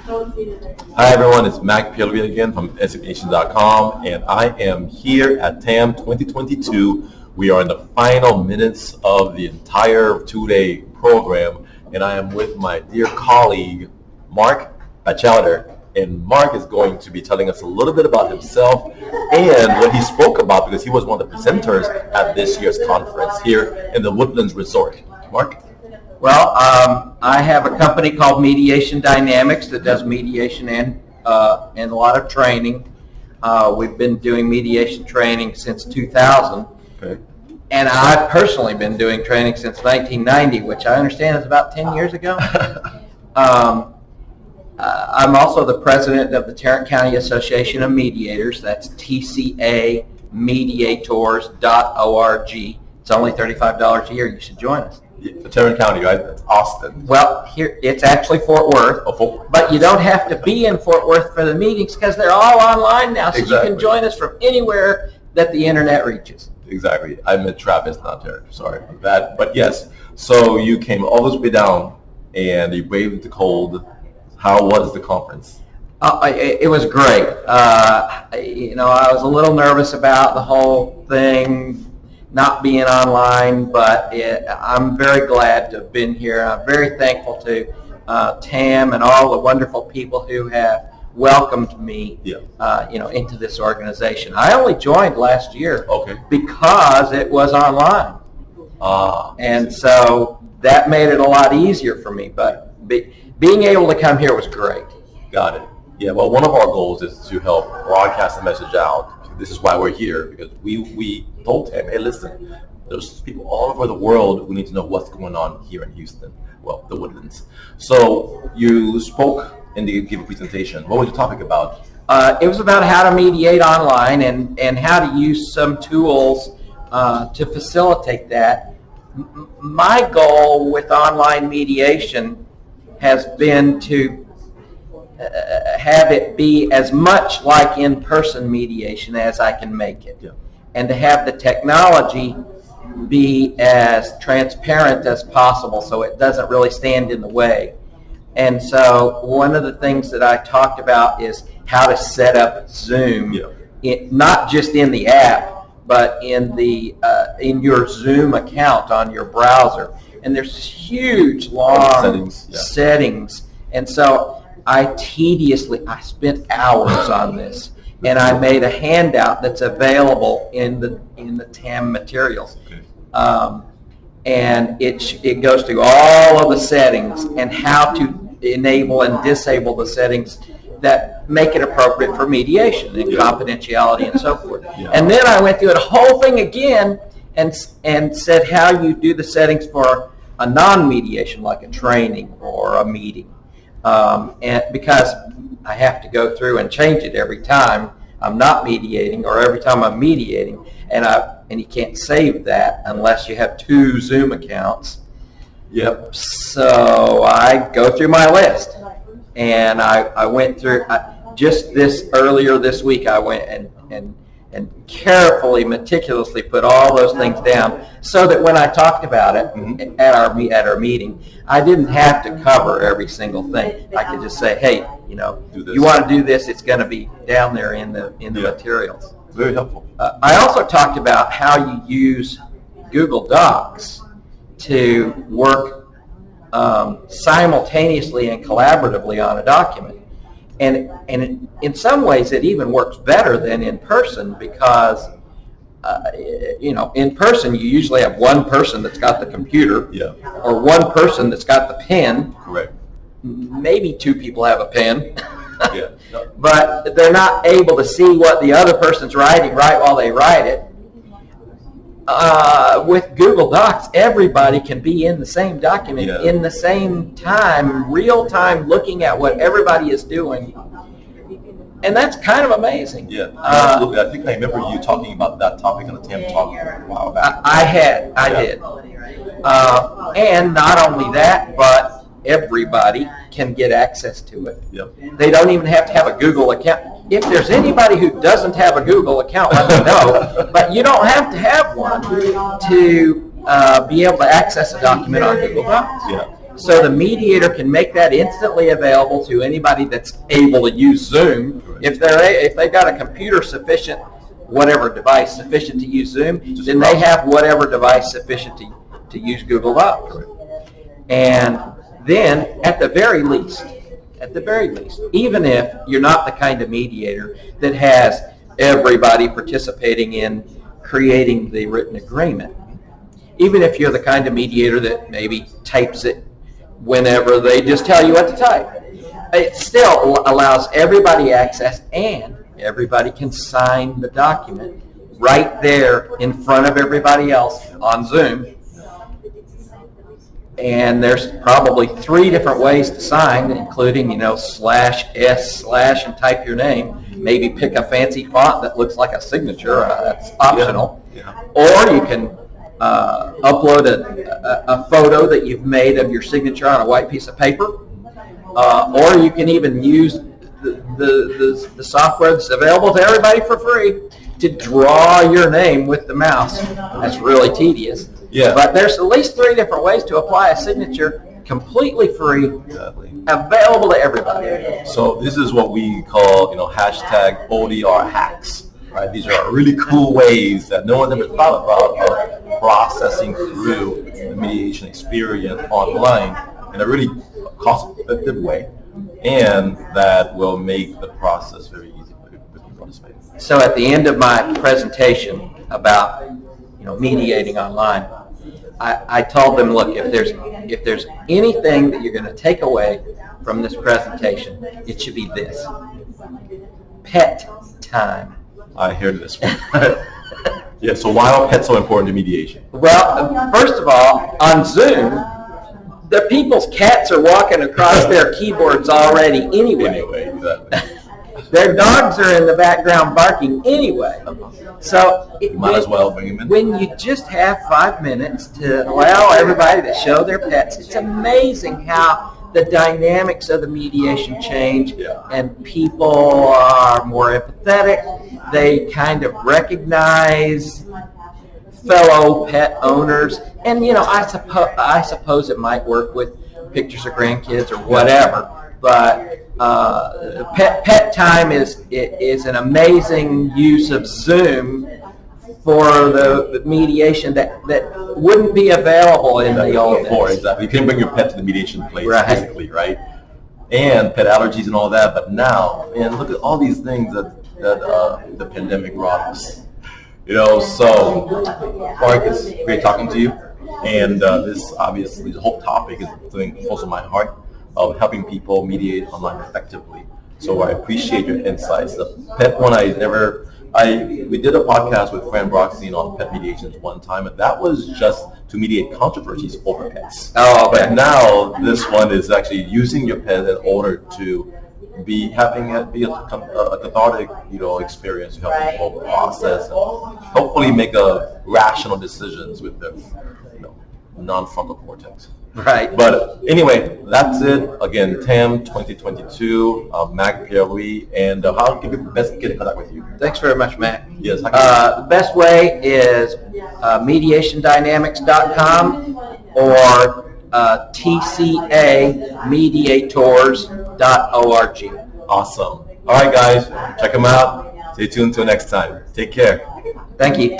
Hi everyone, it's Mark Batchelder again from mediation.com, and I am here at TAM 2022. We are in the final minutes of the entire two-day program, and I am with my dear colleague, Mark Batchelder. And Mark is going to be telling us a little bit about himself and what he spoke about, because he was one of the presenters at this year's conference here in the Woodlands Resort. Mark? Well, I have a company called Mediation Dynamics that does mediation and a lot of training. We've been doing mediation training since 2000. Okay. And I've personally been doing training since 1990, which I understand is about 10 years ago. I'm also the president of the Tarrant County Association of Mediators. That's TCAmediators.org. It's only $35 a year. You should join us. Tarrant County, right? That's Austin. Well, here it's actually Fort Worth. Oh, but you don't have to be in Fort Worth for the meetings because they're all online now. So exactly. You can join us from anywhere that the internet reaches. Exactly. I meant Travis, not Tarrant. Sorry about that. But yes, so you came all this way down and you braved the cold. How was the conference? It was great. I was a little nervous about the whole thing not being online, but I'm very glad to have been here. I'm very thankful to TAM and all the wonderful people who have welcomed me, into this organization. I only joined last year because it was online, and so that made it a lot easier for me. But being able to come here was great. Got it. Yeah. Well, one of our goals is to help broadcast the message out. This is why we're here, because we told him, hey, listen, there's people all over the world who need to know what's going on here in Houston, well, the Woodlands. So you spoke in the given presentation. What was the topic about? It was about how to mediate online and how to use some tools to facilitate that. My goal with online mediation has been to have it be as much like in-person mediation as I can make it, and to have the technology be as transparent as possible so it doesn't really stand in the way. And so one of the things that I talked about is how to set up Zoom, not just in the app, but in your Zoom account on your browser. And there's huge, long settings. And so I spent hours on this, and I made a handout that's available in the TAM materials. And it goes through all of the settings and how to enable and disable the settings that make it appropriate for mediation and confidentiality and so forth. And then I went through the whole thing again and said how you do the settings for a non-mediation, like a training or a meeting. And because I have to go through and change it every time I'm not mediating or every time I'm mediating, and you can't save that unless you have 2 Zoom accounts. So I go through my list, and I went through earlier this week. I went and carefully, meticulously put all those things down so that when I talked about it at our meeting, I didn't have to cover every single thing. I could just say, hey, you want to do this, it's going to be down there in the materials. Very helpful. I also talked about how you use Google Docs to work simultaneously and collaboratively on a document. And in some ways, it even works better than in person because, in person, you usually have one person that's got the computer or one person that's got the pen. Correct. Maybe 2 people have a pen. But they're not able to see what the other person's writing right while they write it. With Google Docs, everybody can be in the same document in the same time, real time, looking at what everybody is doing. And that's kind of amazing. Absolutely. I think I remember you talking about that topic on the TAM Talk a while back. I did. And not only that, but everybody can get access to it. They don't even have to have a Google account. If there's anybody who doesn't have a Google account, let me know. But you don't have to have one to be able to access a document on Google Docs. So the mediator can make that instantly available to anybody that's able to use Zoom. If they've got a computer sufficient, whatever device sufficient to use Zoom, then they have whatever device sufficient to use Google Docs. And then at the very least, even if you're not the kind of mediator that has everybody participating in creating the written agreement, even if you're the kind of mediator that maybe types it whenever they just tell you what to type, it still allows everybody access, and everybody can sign the document right there in front of everybody else on Zoom. And there's probably 3 different ways to sign, including, /s/ and type your name. Maybe pick a fancy font that looks like a signature. That's optional. Yeah. Or you can upload a photo that you've made of your signature on a white piece of paper. Or you can even use the software that's available to everybody for free to draw your name with the mouse. That's really tedious. Yeah. But there's at least 3 different ways to apply a signature completely free, available to everybody. So this is what we call, hashtag ODR hacks, right? These are really cool ways that no one's ever thought about of processing through the mediation experience online in a really cost-effective way, and that will make the process very easy for people to participate. So at the end of my presentation about mediating online, I told them, look, if there's anything that you're going to take away from this presentation, it should be this: pet time. I hear this one. Yeah. So why are pets so important to mediation? Well, first of all, on Zoom, the people's cats are walking across their keyboards already anyway. Exactly. Their dogs are in the background barking anyway. So Might as well bring them in. When you just have 5 minutes to allow everybody to show their pets, it's amazing how the dynamics of the mediation change, and people are more empathetic. They kind of recognize fellow pet owners, and I suppose it might work with pictures of grandkids or whatever, but pet time is an amazing use of Zoom for the mediation that wouldn't be available in the old days. Exactly. You can bring your pet to the mediation place, Right. basically, right? And pet allergies and all that. But now, man, look at all these things that the pandemic brought us. So Mark, it's great talking to you. And this obviously, the whole topic is something close to my heart, of helping people mediate online effectively. So I appreciate your insights. The pet one, we did a podcast with Fran Broxine on pet mediations one time, and that was just to mediate controversies over pets. Oh, okay. But now this one is actually using your pet in order to having it be a cathartic, experience to help people process and hopefully make rational decisions with their, non-frontal cortex. Right. But anyway, that's it. Again, TAM 2022, Mark Batchelder, and how can people best get in contact with you? Thanks very much, Matt. Yes. The best way is mediationdynamics.com or tcamediators.org. Awesome. All right, guys, check them out. Stay tuned until next time. Take care. Thank you.